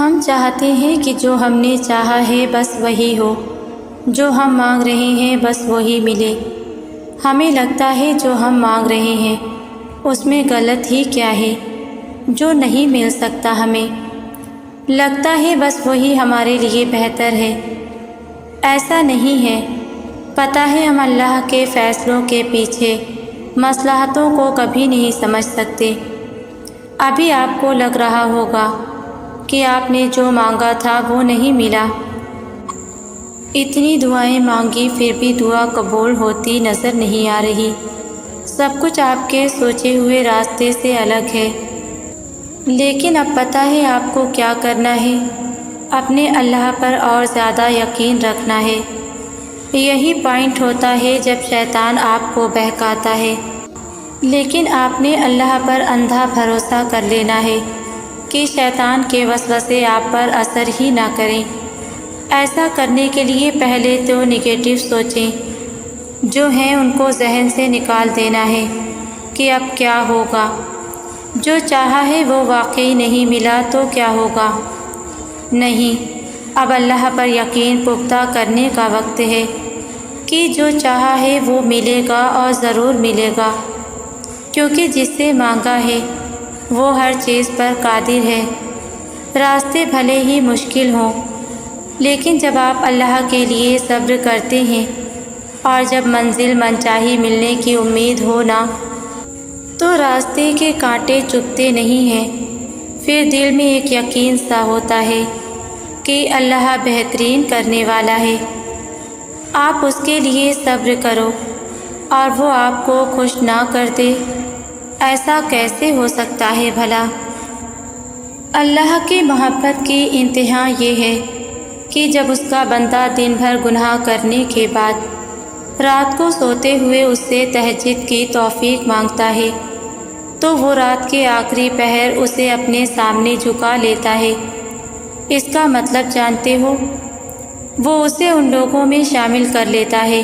ہم چاہتے ہیں کہ جو ہم نے چاہا ہے بس وہی ہو، جو ہم مانگ رہے ہیں بس وہی ملے۔ ہمیں لگتا ہے جو ہم مانگ رہے ہیں اس میں غلط ہی کیا ہے جو نہیں مل سکتا۔ ہمیں لگتا ہے بس وہی ہمارے لیے بہتر ہے۔ ایسا نہیں ہے۔ پتہ ہے ہم اللہ کے فیصلوں کے پیچھے مصلحتوں کو کبھی نہیں سمجھ سکتے۔ ابھی آپ کو لگ رہا ہوگا کہ آپ نے جو مانگا تھا وہ نہیں ملا۔ اتنی دعائیں مانگی پھر بھی دعا قبول ہوتی نظر نہیں آ رہی۔ سب کچھ آپ کے سوچے ہوئے راستے سے الگ ہے۔ لیکن اب پتہ ہے آپ کو کیا کرنا ہے، اپنے اللہ پر اور زیادہ یقین رکھنا ہے۔ یہی پوائنٹ ہوتا ہے جب شیطان آپ کو بہکاتا ہے۔ لیکن آپ نے اللہ پر اندھا بھروسہ کر لینا ہے کہ شیطان کے وسوسے آپ پر اثر ہی نہ کریں۔ ایسا کرنے کے لیے پہلے تو نگیٹو سوچیں جو ہیں ان کو ذہن سے نکال دینا ہے کہ اب کیا ہوگا۔ جو چاہا ہے وہ واقعی نہیں ملا تو کیا ہوگا؟ نہیں، اب اللہ پر یقین پختہ کرنے کا وقت ہے کہ جو چاہا ہے وہ ملے گا اور ضرور ملے گا، کیونکہ جس سے مانگا ہے وہ ہر چیز پر قادر ہے۔ راستے بھلے ہی مشکل ہوں، لیکن جب آپ اللہ کے لیے صبر کرتے ہیں اور جب منزل منچاہی ملنے کی امید ہو نا، تو راستے کے کانٹے چبھتے نہیں ہیں۔ پھر دل میں ایک یقین سا ہوتا ہے کہ اللہ بہترین کرنے والا ہے۔ آپ اس کے لیے صبر کرو اور وہ آپ کو خوش نہ کر دے، ایسا کیسے ہو سکتا ہے بھلا؟ اللہ کی محبت کی انتہا یہ ہے کہ جب اس کا بندہ دن بھر گناہ کرنے کے بعد رات کو سوتے ہوئے اس سے تہجد کی توفیق مانگتا ہے تو وہ رات کے آخری پہر اسے اپنے سامنے جھکا لیتا ہے۔ اس کا مطلب جانتے ہو؟ وہ اسے ان لوگوں میں شامل کر لیتا ہے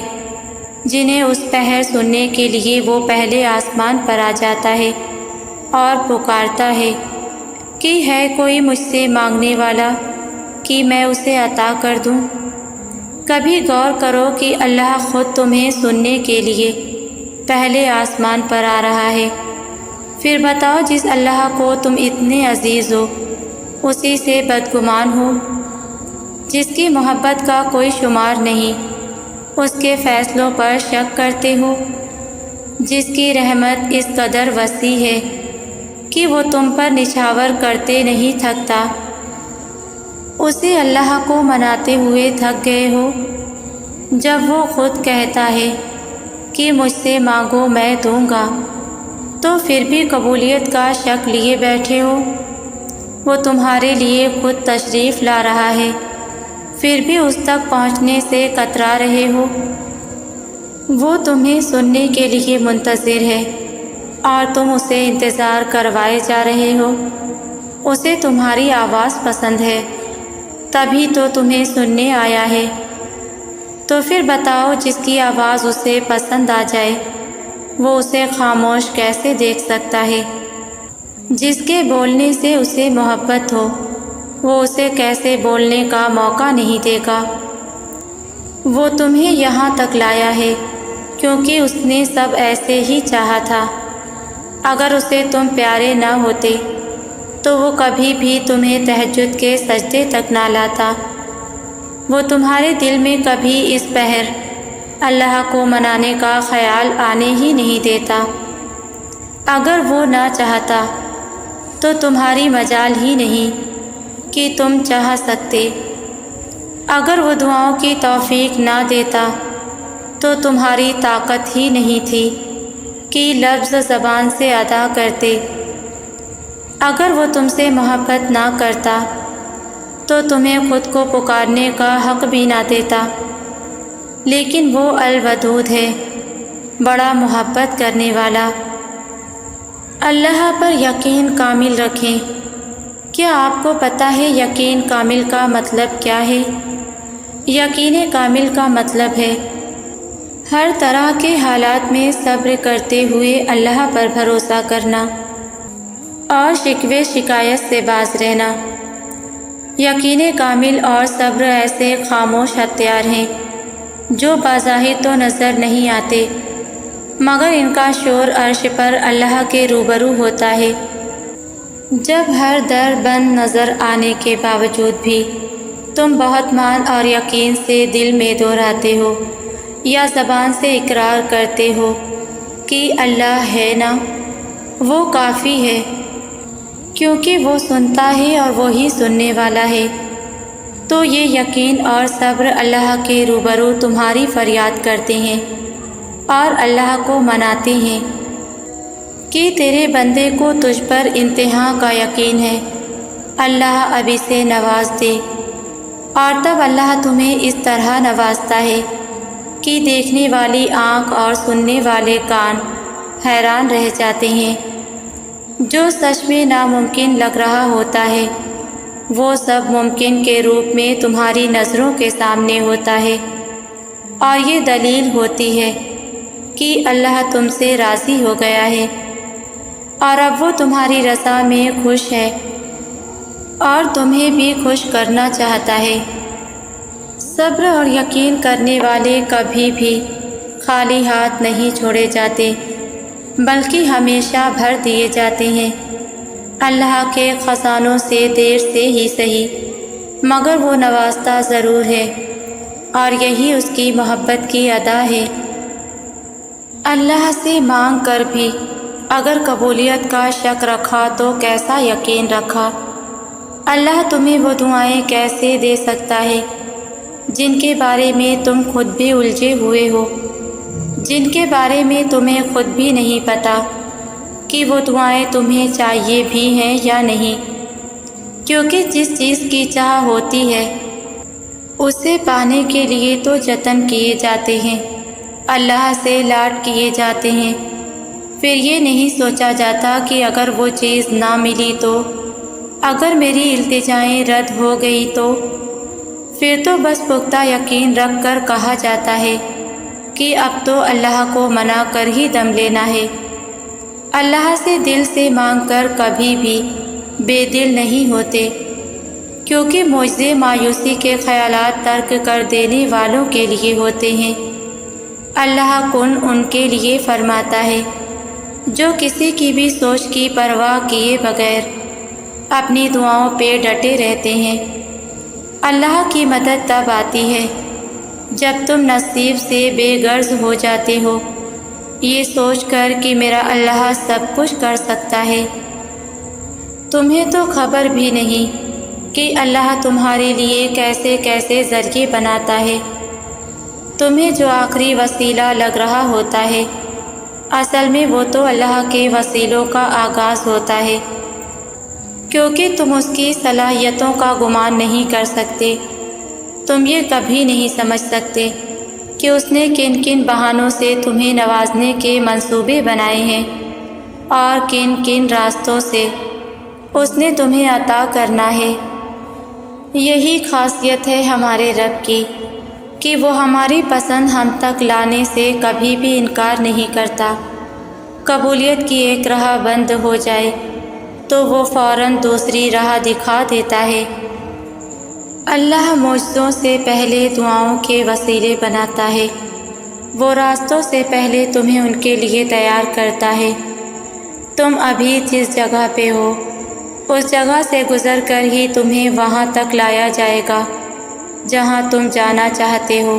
جنہیں اس پہر سننے کے لیے وہ پہلے آسمان پر آ جاتا ہے اور پکارتا ہے کہ ہے کوئی مجھ سے مانگنے والا کہ میں اسے عطا کر دوں۔ کبھی غور کرو کہ اللہ خود تمہیں سننے کے لیے پہلے آسمان پر آ رہا ہے۔ پھر بتاؤ جس اللہ کو تم اتنے عزیز ہو اسی سے بدگمان ہو، جس کی محبت کا کوئی شمار نہیں، اس کے فیصلوں پر شک کرتے ہو، جس کی رحمت اس قدر وسیع ہے کہ وہ تم پر نچھاور کرتے نہیں تھکتا، اسے اللہ کو مناتے ہوئے تھک گئے ہو جب وہ خود کہتا ہے کہ مجھ سے مانگو میں دوں گا، تو پھر بھی قبولیت کا شک لیے بیٹھے ہو۔ وہ تمہارے لیے خود تشریف لا رہا ہے، پھر بھی اس تک پہنچنے سے کترا رہے ہو۔ وہ تمہیں سننے کے لیے منتظر ہے اور تم اسے انتظار کروائے جا رہے ہو۔ اسے تمہاری آواز پسند ہے تبھی تو تمہیں سننے آیا ہے۔ تو پھر بتاؤ جس کی آواز اسے پسند آ جائے وہ اسے خاموش کیسے دیکھ سکتا ہے؟ جس کے بولنے سے اسے محبت ہو وہ اسے کیسے بولنے کا موقع نہیں دے گا؟ وہ تمہیں یہاں تک لایا ہے کیونکہ اس نے سب ایسے ہی چاہا تھا۔ اگر اسے تم پیارے نہ ہوتے تو وہ کبھی بھی تمہیں تہجد کے سجدے تک نہ لاتا۔ وہ تمہارے دل میں کبھی اس پہر اللہ کو منانے کا خیال آنے ہی نہیں دیتا۔ اگر وہ نہ چاہتا تو تمہاری مجال ہی نہیں کہ تم چاہ سکتے۔ اگر وہ دعاؤں کی توفیق نہ دیتا تو تمہاری طاقت ہی نہیں تھی کہ لفظ زبان سے ادا کرتے۔ اگر وہ تم سے محبت نہ کرتا تو تمہیں خود کو پکارنے کا حق بھی نہ دیتا۔ لیکن وہ الودود ہے، بڑا محبت کرنے والا۔ اللہ پر یقین کامل رکھیں۔ کیا آپ کو پتہ ہے یقین کامل کا مطلب کیا ہے؟ یقین کامل کا مطلب ہے ہر طرح کے حالات میں صبر کرتے ہوئے اللہ پر بھروسہ کرنا اور شکوے شکایت سے باز رہنا۔ یقین کامل اور صبر ایسے خاموش ہتھیار ہیں جو بظاہر تو نظر نہیں آتے، مگر ان کا شور عرش پر اللہ کے روبرو ہوتا ہے۔ جب ہر در بند نظر آنے کے باوجود بھی تم بہت مان اور یقین سے دل میں دہراتے ہو یا زبان سے اقرار کرتے ہو کہ اللہ ہے نا، وہ کافی ہے، کیونکہ وہ سنتا ہے اور وہی سننے والا ہے، تو یہ یقین اور صبر اللہ کے روبرو تمہاری فریاد کرتے ہیں اور اللہ کو مناتے ہیں کہ تیرے بندے کو تجھ پر انتہا کا یقین ہے، اللہ اب اسے نواز دے۔ اور تب اللہ تمہیں اس طرح نوازتا ہے کہ دیکھنے والی آنکھ اور سننے والے کان حیران رہ جاتے ہیں۔ جو سچ میں ناممکن لگ رہا ہوتا ہے وہ سب ممکن کے روپ میں تمہاری نظروں کے سامنے ہوتا ہے، اور یہ دلیل ہوتی ہے کہ اللہ تم سے راضی ہو گیا ہے اور اب وہ تمہاری رضا میں خوش ہے اور تمہیں بھی خوش کرنا چاہتا ہے۔ صبر اور یقین کرنے والے کبھی بھی خالی ہاتھ نہیں چھوڑے جاتے، بلکہ ہمیشہ بھر دیے جاتے ہیں اللہ کے خزانوں سے، دیر سے ہی صحیح، مگر وہ نوازتا ضرور ہے، اور یہی اس کی محبت کی ادا ہے۔ اللہ سے مانگ کر بھی اگر قبولیت کا شک رکھا تو کیسا یقین رکھا؟ اللہ تمہیں وہ دعائیں کیسے دے سکتا ہے جن کے بارے میں تم خود بھی الجھے ہوئے ہو، جن کے بارے میں تمہیں خود بھی نہیں پتہ کہ وہ دعائیں تمہیں چاہیے بھی ہیں یا نہیں، کیونکہ جس چیز کی چاہ ہوتی ہے اسے پانے کے لیے تو جتن کیے جاتے ہیں، اللہ سے لاڈ کیے جاتے ہیں، پھر یہ نہیں سوچا جاتا کہ اگر وہ چیز نہ ملی تو، اگر میری التجائیں رد ہو گئی تو، پھر تو بس پختہ یقین رکھ کر کہا جاتا ہے کہ اب تو اللہ کو منا کر ہی دم لینا ہے۔ اللہ سے دل سے مانگ کر کبھی بھی بے دل نہیں ہوتے، کیونکہ معجزے مایوسی کے خیالات ترک کر دینے والوں کے لیے ہوتے ہیں۔ اللہ کن ان کے لیے فرماتا ہے جو کسی کی بھی سوچ کی پرواہ کیے بغیر اپنی دعاؤں پہ ڈٹے رہتے ہیں۔ اللہ کی مدد تب آتی ہے جب تم نصیب سے بے غرض ہو جاتے ہو، یہ سوچ کر کہ میرا اللہ سب کچھ کر سکتا ہے۔ تمہیں تو خبر بھی نہیں کہ اللہ تمہارے لیے کیسے کیسے ذریعے بناتا ہے۔ تمہیں جو آخری وسیلہ لگ رہا ہوتا ہے، اصل میں وہ تو اللہ کے وسیلوں کا آغاز ہوتا ہے، کیونکہ تم اس کی صلاحیتوں کا گمان نہیں کر سکتے۔ تم یہ کبھی نہیں سمجھ سکتے کہ اس نے کن کن بہانوں سے تمہیں نوازنے کے منصوبے بنائے ہیں اور کن کن راستوں سے اس نے تمہیں عطا کرنا ہے۔ یہی خاصیت ہے ہمارے رب کی کہ وہ ہماری پسند ہم تک لانے سے کبھی بھی انکار نہیں کرتا۔ قبولیت کی ایک راہ بند ہو جائے تو وہ فوراً دوسری راہ دکھا دیتا ہے۔ اللہ معجزوں سے پہلے دعاؤں کے وسیلے بناتا ہے، وہ راستوں سے پہلے تمہیں ان کے لیے تیار کرتا ہے۔ تم ابھی جس جگہ پہ ہو اس جگہ سے گزر کر ہی تمہیں وہاں تک لایا جائے گا جہاں تم جانا چاہتے ہو۔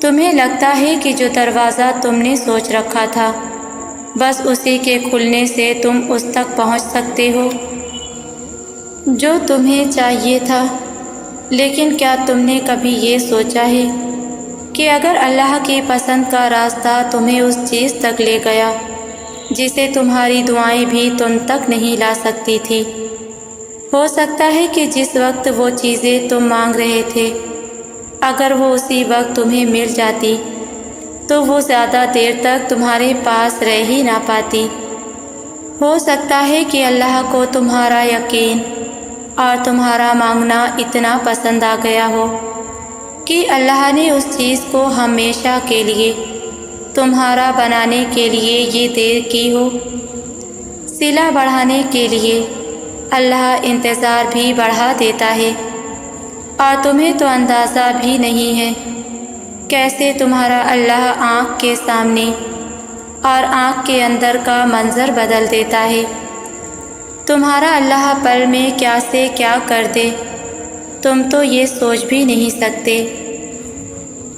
تمہیں لگتا ہے کہ جو دروازہ تم نے سوچ رکھا تھا بس اسی کے کھلنے سے تم اس تک پہنچ سکتے ہو جو تمہیں چاہیے تھا، لیکن کیا تم نے کبھی یہ سوچا ہے کہ اگر اللہ کی پسند کا راستہ تمہیں اس چیز تک لے گیا جسے تمہاری دعائیں بھی تم تک نہیں لا سکتی تھی، ہو سکتا ہے کہ جس وقت وہ چیزیں تم مانگ رہے تھے اگر وہ اسی وقت تمہیں مل جاتی تو وہ زیادہ دیر تک تمہارے پاس رہ ہی نہ پاتی۔ ہو سکتا ہے کہ اللہ کو تمہارا یقین اور تمہارا مانگنا اتنا پسند آ گیا ہو کہ اللہ نے اس چیز کو ہمیشہ کے لیے تمہارا بنانے کے لیے یہ دیر کی ہو۔ صلہ بڑھانے کے لیے اللہ انتظار بھی بڑھا دیتا ہے، اور تمہیں تو اندازہ بھی نہیں ہے کیسے تمہارا اللہ آنکھ کے سامنے اور آنکھ کے اندر کا منظر بدل دیتا ہے۔ تمہارا اللہ پل میں کیا سے کیا کر دے، تم تو یہ سوچ بھی نہیں سکتے۔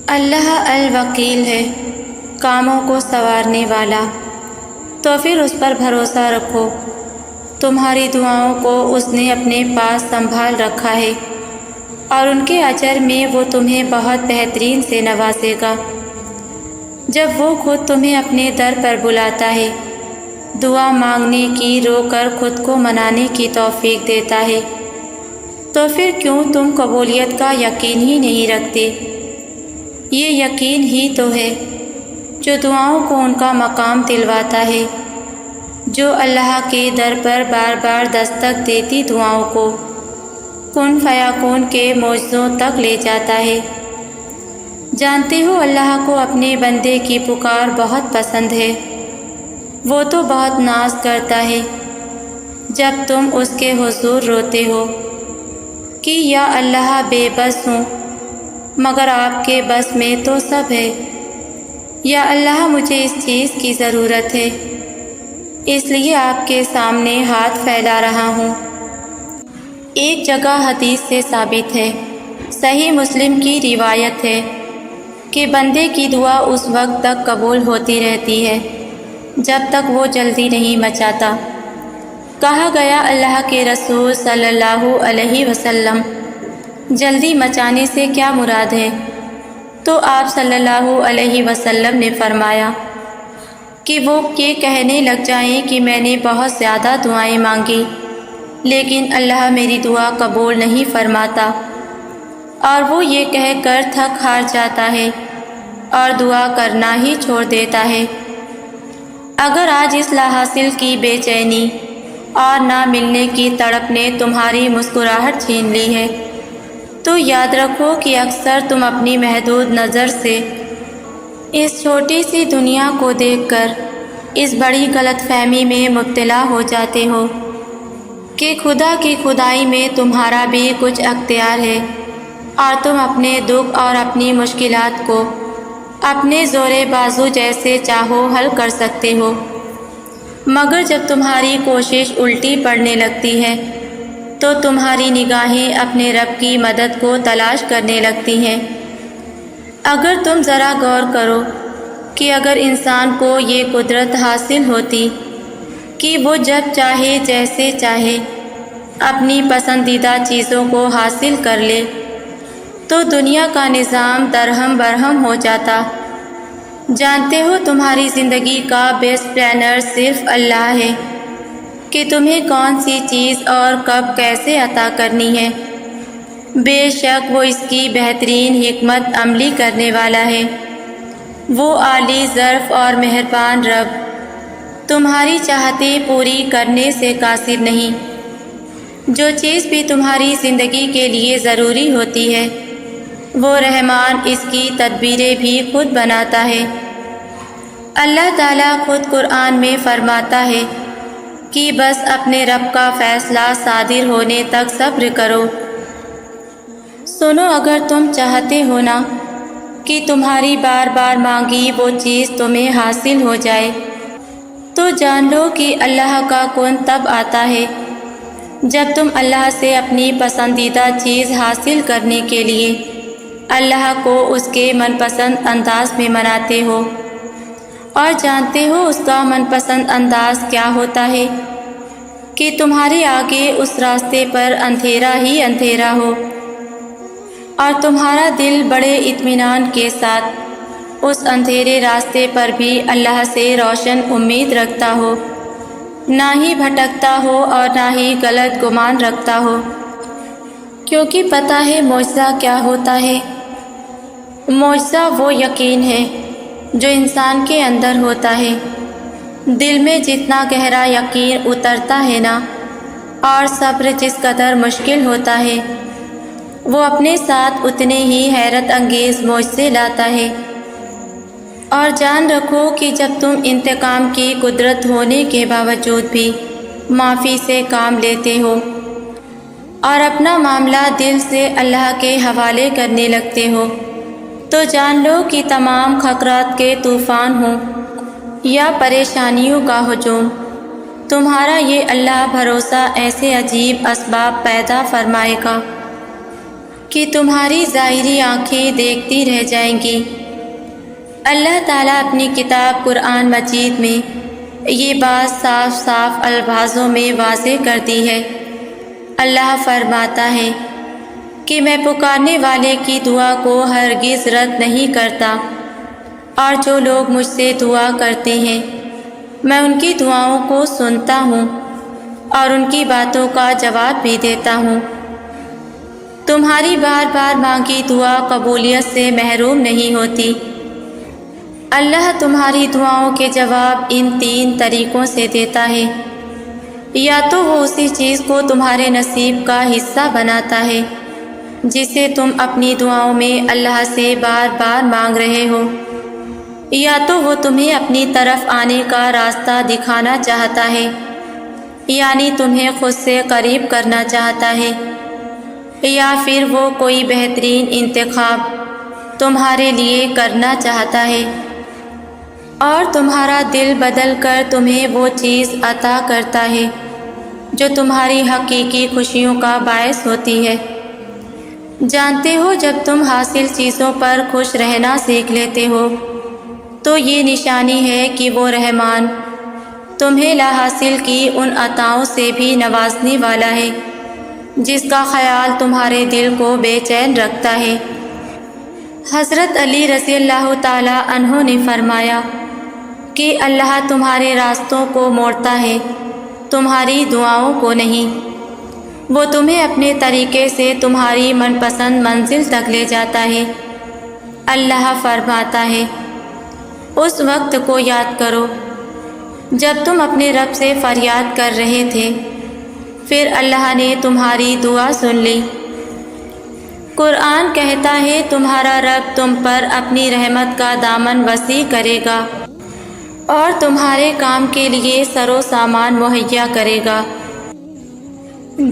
اللہ الوکیل ہے، کاموں کو سنوارنے والا، تو پھر اس پر بھروسہ رکھو۔ تمہاری دعاؤں کو اس نے اپنے پاس سنبھال رکھا ہے، اور ان کے اجر میں وہ تمہیں بہت بہترین سے نوازے گا۔ جب وہ خود تمہیں اپنے در پر بلاتا ہے، دعا مانگنے کی رو کر خود کو منانے کی توفیق دیتا ہے، تو پھر کیوں تم قبولیت کا یقین ہی نہیں رکھتے؟ یہ یقین ہی تو ہے جو دعاؤں کو ان کا مقام دلواتا ہے، جو اللہ کے در پر بار بار دستک دیتی دعاؤں کو کن فیکون کے معجزوں تک لے جاتا ہے۔ جانتے ہو اللہ کو اپنے بندے کی پکار بہت پسند ہے، وہ تو بہت ناز کرتا ہے جب تم اس کے حضور روتے ہو کہ یا اللہ بے بس ہوں، مگر آپ کے بس میں تو سب ہے۔ یا اللہ مجھے اس چیز کی ضرورت ہے، اس لیے آپ کے سامنے ہاتھ پھیلا رہا ہوں۔ ایک جگہ حدیث سے ثابت ہے، صحیح مسلم کی روایت ہے کہ بندے کی دعا اس وقت تک قبول ہوتی رہتی ہے جب تک وہ جلدی نہیں مچاتا۔ کہا گیا اللہ کے رسول صلی اللہ علیہ وسلم جلدی مچانے سے کیا مراد ہے؟ تو آپ صلی اللہ علیہ وسلم نے فرمایا کہ وہ یہ کہنے لگ جائیں کہ میں نے بہت زیادہ دعائیں مانگی لیکن اللہ میری دعا قبول نہیں فرماتا، اور وہ یہ کہہ کر تھک ہار جاتا ہے اور دعا کرنا ہی چھوڑ دیتا ہے۔ اگر آج اصلاح حاصل کی بے چینی اور نہ ملنے کی تڑپ نے تمہاری مسکراہٹ چھین لی ہے، تو یاد رکھو کہ اکثر تم اپنی محدود نظر سے اس چھوٹی سی دنیا کو دیکھ کر اس بڑی غلط فہمی میں مبتلا ہو جاتے ہو کہ خدا کی خدائی میں تمہارا بھی کچھ اختیار ہے، اور تم اپنے دکھ اور اپنی مشکلات کو اپنے زور بازو جیسے چاہو حل کر سکتے ہو۔ مگر جب تمہاری کوشش الٹی پڑنے لگتی ہے تو تمہاری نگاہیں اپنے رب کی مدد کو تلاش کرنے لگتی ہیں۔ اگر تم ذرا غور کرو کہ اگر انسان کو یہ قدرت حاصل ہوتی کہ وہ جب چاہے جیسے چاہے اپنی پسندیدہ چیزوں کو حاصل کر لے تو دنیا کا نظام درہم برہم ہو جاتا۔ جانتے ہو تمہاری زندگی کا بیسٹ پلانر صرف اللہ ہے کہ تمہیں کون سی چیز اور کب کیسے عطا کرنی ہے۔ بے شک وہ اس کی بہترین حکمت عملی کرنے والا ہے۔ وہ عالی ظرف اور مہربان رب تمہاری چاہتیں پوری کرنے سے قاصر نہیں۔ جو چیز بھی تمہاری زندگی کے لیے ضروری ہوتی ہے وہ رحمان اس کی تدبیریں بھی خود بناتا ہے۔ اللہ تعالیٰ خود قرآن میں فرماتا ہے کہ بس اپنے رب کا فیصلہ صادر ہونے تک صبر کرو۔ سنو، اگر تم چاہتے ہو نا کہ تمہاری بار بار مانگی وہ چیز تمہیں حاصل ہو جائے تو جان لو کہ اللہ کا کون تب آتا ہے جب تم اللہ سے اپنی پسندیدہ چیز حاصل کرنے کے لیے اللہ کو اس کے من پسند انداز میں مناتے ہو۔ اور جانتے ہو اس کا من پسند انداز کیا ہوتا ہے؟ کہ تمہارے آگے اس راستے پر اندھیرا ہی اندھیرا ہو اور تمہارا دل بڑے اطمینان کے ساتھ اس اندھیرے راستے پر بھی اللہ سے روشن امید رکھتا ہو، نہ ہی بھٹکتا ہو اور نہ ہی غلط گمان رکھتا ہو۔ کیونکہ پتہ ہے معجزہ کیا ہوتا ہے؟ معجزہ وہ یقین ہے جو انسان کے اندر ہوتا ہے۔ دل میں جتنا گہرا یقین اترتا ہے نا، اور صبر جس قدر مشکل ہوتا ہے، وہ اپنے ساتھ اتنے ہی حیرت انگیز معجزے لاتا ہے۔ اور جان رکھو کہ جب تم انتقام کی قدرت ہونے کے باوجود بھی معافی سے کام لیتے ہو اور اپنا معاملہ دل سے اللہ کے حوالے کرنے لگتے ہو، تو جان لو کہ تمام خطرات کے طوفان ہوں یا پریشانیوں کا ہجوم، تمہارا یہ اللہ بھروسہ ایسے عجیب اسباب پیدا فرمائے گا کہ تمہاری ظاہری آنکھیں دیکھتی رہ جائیں گی۔ اللہ تعالیٰ اپنی کتاب قرآن مجید میں یہ بات صاف صاف الفاظوں میں واضح کر دی ہے۔ اللہ فرماتا ہے کہ میں پکارنے والے کی دعا کو ہرگز رد نہیں کرتا، اور جو لوگ مجھ سے دعا کرتے ہیں میں ان کی دعاؤں کو سنتا ہوں اور ان کی باتوں کا جواب بھی دیتا ہوں۔ تمہاری بار بار مانگی دعا قبولیت سے محروم نہیں ہوتی۔ اللہ تمہاری دعاؤں کے جواب ان 3 طریقوں سے دیتا ہے۔ یا تو وہ اسی چیز کو تمہارے نصیب کا حصہ بناتا ہے جسے تم اپنی دعاؤں میں اللہ سے بار بار مانگ رہے ہو، یا تو وہ تمہیں اپنی طرف آنے کا راستہ دکھانا چاہتا ہے، یعنی تمہیں خود سے قریب کرنا چاہتا ہے، یا پھر وہ کوئی بہترین انتخاب تمہارے لیے کرنا چاہتا ہے اور تمہارا دل بدل کر تمہیں وہ چیز عطا کرتا ہے جو تمہاری حقیقی خوشیوں کا باعث ہوتی ہے۔ جانتے ہو جب تم حاصل چیزوں پر خوش رہنا سیکھ لیتے ہو تو یہ نشانی ہے کہ وہ رحمان تمہیں لا حاصل کی ان عطاؤں سے بھی نوازنے والا ہے جس کا خیال تمہارے دل کو بے چین رکھتا ہے۔ حضرت علی رضی اللہ تعالیٰ عنہ نے فرمایا کہ اللہ تمہارے راستوں کو موڑتا ہے، تمہاری دعاؤں کو نہیں۔ وہ تمہیں اپنے طریقے سے تمہاری من پسند منزل تک لے جاتا ہے۔ اللہ فرماتا ہے، اس وقت کو یاد کرو جب تم اپنے رب سے فریاد کر رہے تھے، پھر اللہ نے تمہاری دعا سن لی۔ قرآن کہتا ہے تمہارا رب تم پر اپنی رحمت کا دامن وسیع کرے گا اور تمہارے کام کے لیے سر و سامان مہیا کرے گا۔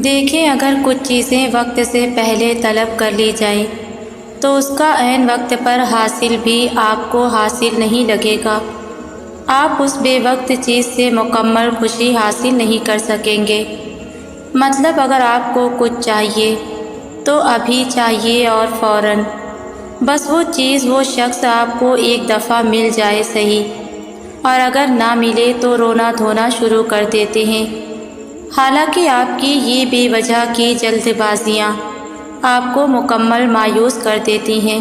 دیکھیں اگر کچھ چیزیں وقت سے پہلے طلب کر لی جائیں تو اس کا عین وقت پر حاصل بھی آپ کو حاصل نہیں لگے گا۔ آپ اس بے وقت چیز سے مکمل خوشی حاصل نہیں کر سکیں گے۔ مطلب اگر آپ کو کچھ چاہیے تو ابھی چاہیے اور فوراً، بس وہ چیز وہ شخص آپ کو ایک دفعہ مل جائے صحیح، اور اگر نہ ملے تو رونا دھونا شروع کر دیتے ہیں۔ حالانکہ آپ کی یہ بے وجہ کی جلد بازیاں آپ کو مکمل مایوس کر دیتی ہیں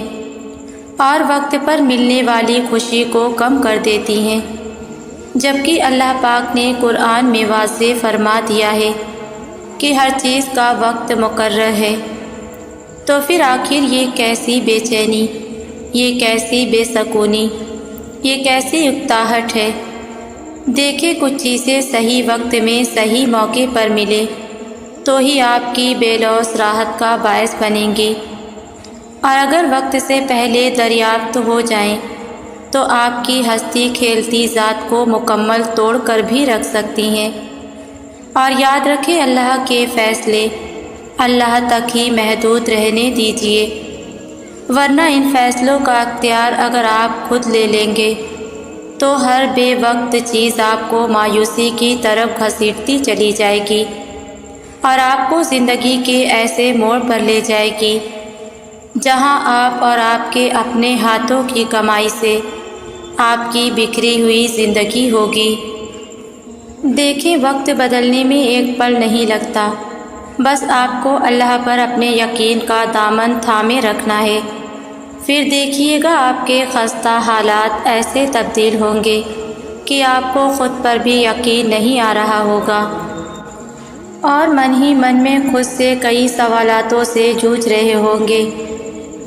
اور وقت پر ملنے والی خوشی کو کم کر دیتی ہیں، جبکہ اللہ پاک نے قرآن میں واضح فرما دیا ہے کہ ہر چیز کا وقت مقرر ہے۔ تو پھر آخر یہ کیسی بے چینی، یہ کیسی بے سکونی، یہ کیسی اکتاہٹ ہے؟ دیکھیں کچھ چیزیں صحیح وقت میں صحیح موقع پر ملے تو ہی آپ کی بے لوث راحت کا باعث بنیں گی، اور اگر وقت سے پہلے دریافت ہو جائیں تو آپ کی ہستی کھیلتی ذات کو مکمل توڑ کر بھی رکھ سکتی ہیں۔ اور یاد رکھیں اللہ کے فیصلے اللہ تک ہی محدود رہنے دیجیے، ورنہ ان فیصلوں کا اختیار اگر آپ خود لے لیں گے تو ہر بے وقت چیز آپ کو مایوسی کی طرف گھسیٹتی چلی جائے گی اور آپ کو زندگی کے ایسے موڑ پر لے جائے گی جہاں آپ اور آپ کے اپنے ہاتھوں کی کمائی سے آپ کی بکھری ہوئی زندگی ہوگی۔ دیکھیں وقت بدلنے میں ایک پل نہیں لگتا، بس آپ کو اللہ پر اپنے یقین کا دامن تھامے رکھنا ہے۔ پھر دیکھیے گا آپ کے خستہ حالات ایسے تبدیل ہوں گے کہ آپ کو خود پر بھی یقین نہیں آ رہا ہوگا اور من ہی من میں خود سے کئی سوالاتوں سے جوجھ رہے ہوں گے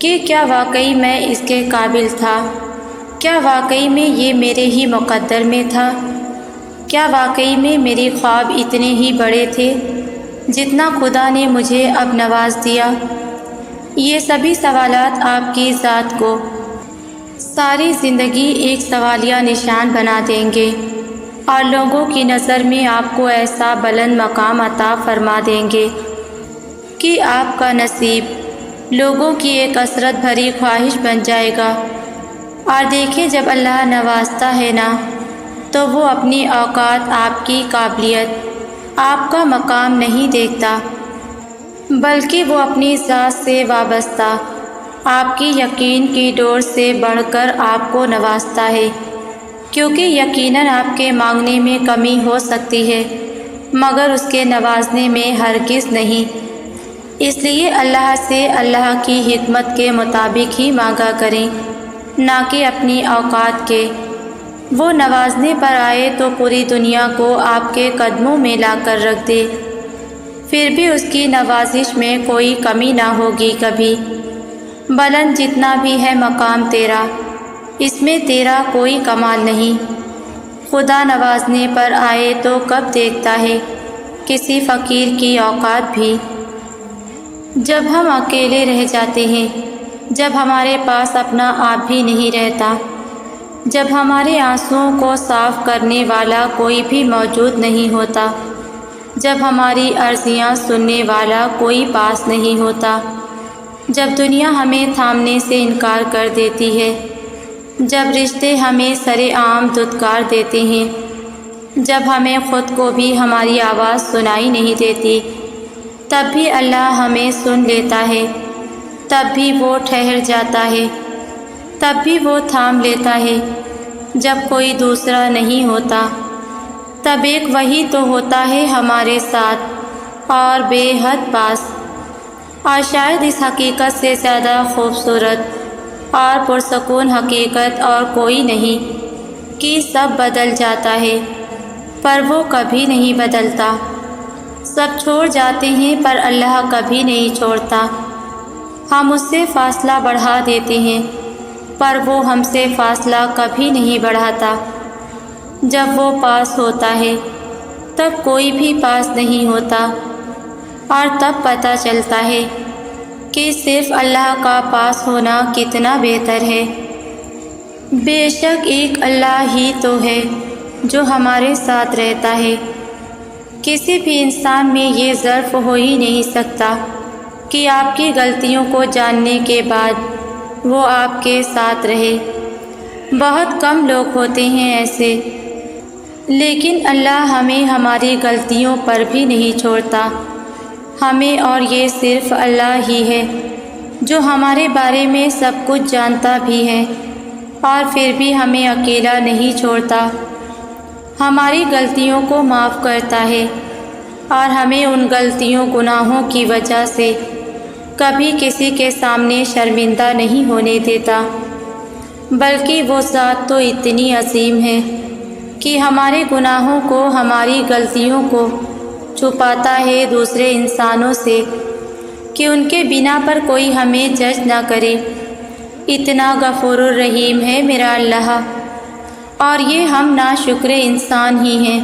کہ کیا واقعی میں اس کے قابل تھا؟ کیا واقعی میں یہ میرے ہی مقدر میں تھا؟ کیا واقعی میں میرے خواب اتنے ہی بڑے تھے جتنا خدا نے مجھے اب نواز دیا؟ یہ سبھی سوالات آپ کی ذات کو ساری زندگی ایک سوالیہ نشان بنا دیں گے۔ اور لوگوں کی نظر میں آپ کو ایسا بلند مقام عطا فرما دیں گے کہ آپ کا نصیب لوگوں کی ایک کثرت بھری خواہش بن جائے گا۔ اور دیکھیں، جب اللہ نوازتا ہے نا، تو وہ اپنی اوقات، آپ کی قابلیت، آپ کا مقام نہیں دیکھتا، بلکہ وہ اپنی ذات سے وابستہ آپ کی یقین کی ڈور سے بڑھ کر آپ کو نوازتا ہے، کیونکہ یقیناً آپ کے مانگنے میں کمی ہو سکتی ہے مگر اس کے نوازنے میں ہرگز نہیں۔ اس لیے اللہ سے اللہ کی حکمت کے مطابق ہی مانگا کریں، نہ کہ اپنی اوقات کے۔ وہ نوازنے پر آئے تو پوری دنیا کو آپ کے قدموں میں لا کر رکھ دے، پھر بھی اس کی نوازش میں کوئی کمی نہ ہوگی کبھی۔ بلند جتنا بھی ہے مقام تیرا، اس میں تیرا کوئی کمال نہیں۔ خدا نوازنے پر آئے تو کب دیکھتا ہے کسی فقیر کی اوقات بھی؟ جب ہم اکیلے رہ جاتے ہیں، جب ہمارے پاس اپنا آپ بھی نہیں رہتا، جب ہمارے آنسوؤں کو صاف کرنے والا کوئی بھی موجود نہیں ہوتا، جب ہماری عرضیاں سننے والا کوئی پاس نہیں ہوتا، جب دنیا ہمیں تھامنے سے انکار کر دیتی ہے، جب رشتے ہمیں سرے عام دھتکار دیتے ہیں، جب ہمیں خود کو بھی ہماری آواز سنائی نہیں دیتی، تب بھی اللہ ہمیں سن لیتا ہے، تب بھی وہ ٹھہر جاتا ہے، تب بھی وہ تھام لیتا ہے۔ جب کوئی دوسرا نہیں ہوتا، تب ایک وہی تو ہوتا ہے ہمارے ساتھ اور بے حد پاس۔ اور شاید اس حقیقت سے زیادہ خوبصورت اور پرسکون حقیقت اور کوئی نہیں کہ سب بدل جاتا ہے پر وہ کبھی نہیں بدلتا۔ سب چھوڑ جاتے ہیں پر اللہ کبھی نہیں چھوڑتا۔ ہم اس سے فاصلہ بڑھا دیتے ہیں پر وہ ہم سے فاصلہ کبھی نہیں بڑھاتا۔ جب وہ پاس ہوتا ہے تب کوئی بھی پاس نہیں ہوتا، اور تب پتہ چلتا ہے کہ صرف اللہ کا پاس ہونا کتنا بہتر ہے۔ بے شک ایک اللہ ہی تو ہے جو ہمارے ساتھ رہتا ہے۔ کسی بھی انسان میں یہ ظرف ہو ہی نہیں سکتا کہ آپ کی غلطیوں کو جاننے کے بعد وہ آپ کے ساتھ رہے۔ بہت کم لوگ ہوتے ہیں ایسے، لیکن اللہ ہمیں ہماری غلطیوں پر بھی نہیں چھوڑتا ہمیں، اور یہ صرف اللہ ہی ہے جو ہمارے بارے میں سب کچھ جانتا بھی ہے اور پھر بھی ہمیں اکیلا نہیں چھوڑتا، ہماری غلطیوں کو معاف کرتا ہے اور ہمیں ان غلطیوں گناہوں کی وجہ سے کبھی کسی کے سامنے شرمندہ نہیں ہونے دیتا، بلکہ وہ ذات تو اتنی عظیم ہے کہ ہمارے گناہوں کو، ہماری غلطیوں کو چھپاتا ہے دوسرے انسانوں سے کہ ان کے بنا پر کوئی ہمیں جج نہ کرے۔ اتنا غفور الرحیم ہے میرا اللہ، اور یہ ہم ناشکر انسان ہی ہیں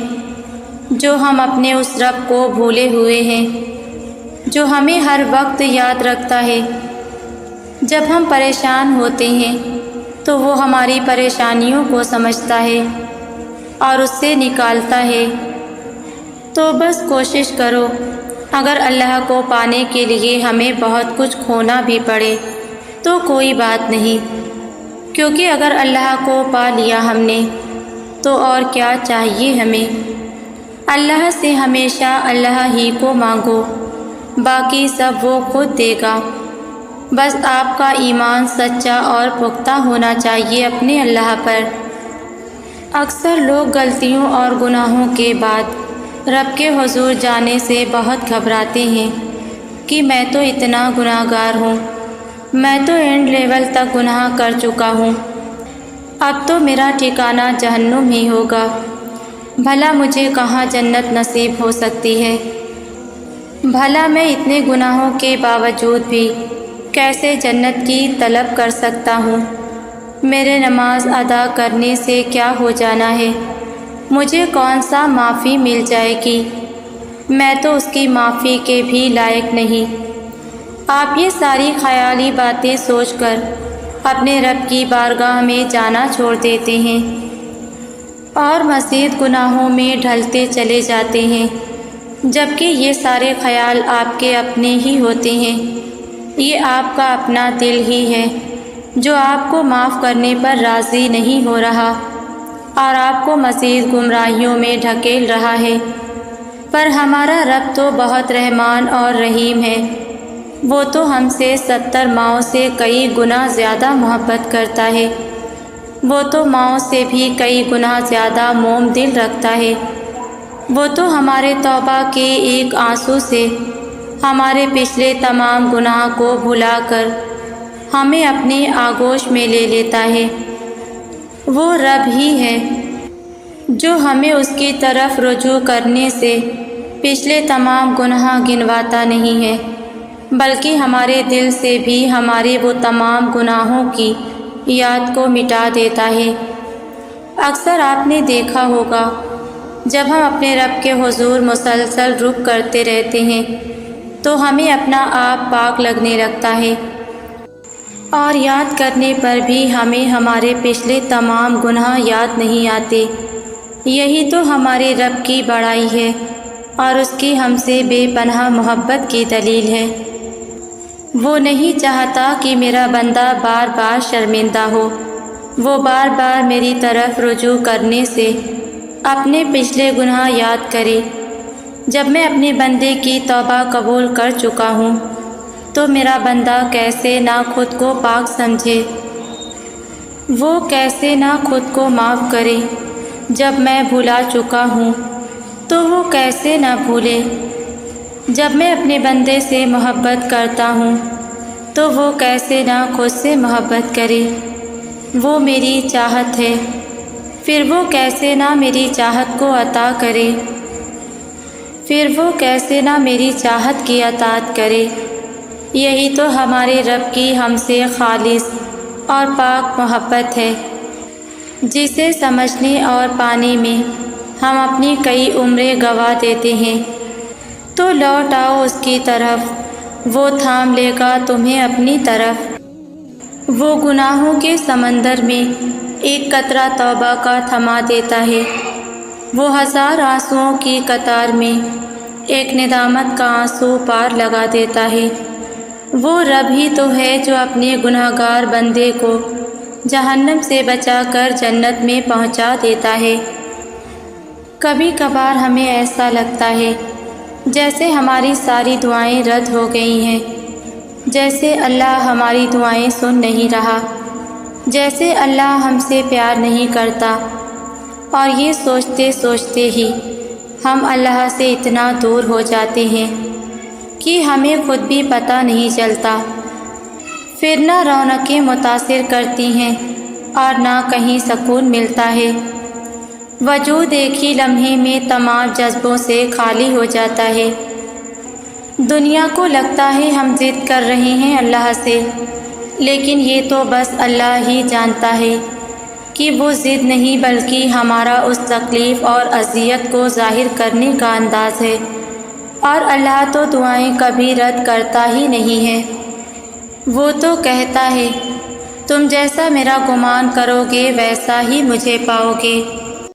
جو ہم اپنے اس رب کو بھولے ہوئے ہیں جو ہمیں ہر وقت یاد رکھتا ہے۔ جب ہم پریشان ہوتے ہیں تو وہ ہماری پریشانیوں کو سمجھتا ہے اور اس سے نکالتا ہے۔ تو بس کوشش کرو، اگر اللہ کو پانے کے لیے ہمیں بہت کچھ کھونا بھی پڑے تو کوئی بات نہیں، کیونکہ اگر اللہ کو پا لیا ہم نے تو اور کیا چاہیے ہمیں۔ اللہ سے ہمیشہ اللہ ہی کو مانگو، باقی سب وہ خود دے گا۔ بس آپ کا ایمان سچا اور پختہ ہونا چاہیے اپنے اللہ پر۔ اکثر لوگ غلطیوں اور گناہوں کے بعد رب کے حضور جانے سے بہت گھبراتے ہیں کہ میں تو اتنا گناہ گار ہوں، میں تو اینڈ لیول تک گناہ کر چکا ہوں، اب تو میرا ٹھکانہ جہنم ہی ہوگا، بھلا مجھے کہاں جنت نصیب ہو سکتی ہے۔ بھلا میں اتنے گناہوں کے باوجود بھی کیسے جنت کی طلب کر سکتا ہوں؟ میرے نماز ادا کرنے سے کیا ہو جانا ہے؟ مجھے کون سا معافی مل جائے گی؟ میں تو اس کی معافی کے بھی لائق نہیں۔ آپ یہ ساری خیالی باتیں سوچ کر اپنے رب کی بارگاہ میں جانا چھوڑ دیتے ہیں۔ اور مزید گناہوں میں ڈھلتے چلے جاتے ہیں، جبکہ یہ سارے خیال آپ کے اپنے ہی ہوتے ہیں۔ یہ آپ کا اپنا دل ہی ہے جو آپ کو معاف کرنے پر راضی نہیں ہو رہا اور آپ کو مزید گمراہیوں میں ڈھکیل رہا ہے۔ پر ہمارا رب تو بہت رحمان اور رحیم ہے، وہ تو ہم سے 70 ماؤں سے کئی گنا زیادہ محبت کرتا ہے، وہ تو ماؤں سے بھی کئی گنا زیادہ موم دل رکھتا ہے۔ وہ تو ہمارے توبہ کے ایک آنسو سے ہمارے پچھلے تمام گناہ کو بھلا کر ہمیں اپنے آغوش میں لے لیتا ہے۔ وہ رب ہی ہے جو ہمیں اس کی طرف رجوع کرنے سے پچھلے تمام گناہ گنواتا نہیں ہے، بلکہ ہمارے دل سے بھی ہمارے وہ تمام گناہوں کی یاد کو مٹا دیتا ہے۔ اکثر آپ نے دیکھا ہوگا جب ہم اپنے رب کے حضور مسلسل رک کرتے رہتے ہیں تو ہمیں اپنا آپ پاک لگنے لگتا ہے، اور یاد کرنے پر بھی ہمیں ہمارے پچھلے تمام گناہ یاد نہیں آتے۔ یہی تو ہمارے رب کی بڑائی ہے اور اس کی ہم سے بے پناہ محبت کی دلیل ہے۔ وہ نہیں چاہتا کہ میرا بندہ بار بار شرمندہ ہو، وہ بار بار میری طرف رجوع کرنے سے اپنے پچھلے گناہ یاد کرے۔ جب میں اپنے بندے کی توبہ قبول کر چکا ہوں تو میرا بندہ کیسے نہ خود کو پاک سمجھے، وہ کیسے نہ خود کو معاف کرے۔ جب میں بھلا چکا ہوں تو وہ کیسے نہ بھولے۔ جب میں اپنے بندے سے محبت کرتا ہوں تو وہ کیسے نہ خود سے محبت کرے۔ وہ میری چاہت ہے، پھر وہ کیسے نہ میری چاہت کو عطا کرے، پھر وہ کیسے نہ میری چاہت کی اطاعت کرے۔ یہی تو ہمارے رب کی ہم سے خالص اور پاک محبت ہے، جسے سمجھنے اور پانے میں ہم اپنی کئی عمریں گنوا دیتے ہیں۔ تو لوٹ آؤ اس کی طرف، وہ تھام لے گا تمہیں اپنی طرف۔ وہ گناہوں کے سمندر میں ایک قطرہ توبہ کا تھما دیتا ہے، وہ 1000 آنسوؤں کی قطار میں ایک ندامت کا آنسو پار لگا دیتا ہے۔ وہ رب ہی تو ہے جو اپنے گناہگار بندے کو جہنم سے بچا کر جنت میں پہنچا دیتا ہے۔ کبھی کبھار ہمیں ایسا لگتا ہے جیسے ہماری ساری دعائیں رد ہو گئی ہیں، جیسے اللہ ہماری دعائیں سن نہیں رہا، جیسے اللہ ہم سے پیار نہیں کرتا، اور یہ سوچتے سوچتے ہی ہم اللہ سے اتنا دور ہو جاتے ہیں کہ ہمیں خود بھی پتہ نہیں چلتا۔ پھر نہ رونقیں متاثر کرتی ہیں اور نہ کہیں سکون ملتا ہے، وجود ایک ہی لمحے میں تمام جذبوں سے خالی ہو جاتا ہے۔ دنیا کو لگتا ہے ہم ضد کر رہے ہیں اللہ سے، لیکن یہ تو بس اللہ ہی جانتا ہے کہ وہ ضد نہیں بلکہ ہمارا اس تکلیف اور اذیت کو ظاہر کرنے کا انداز ہے، اور اللہ تو دعائیں کبھی رد کرتا ہی نہیں ہے۔ وہ تو کہتا ہے تم جیسا میرا گمان کرو گے ویسا ہی مجھے پاؤ گے۔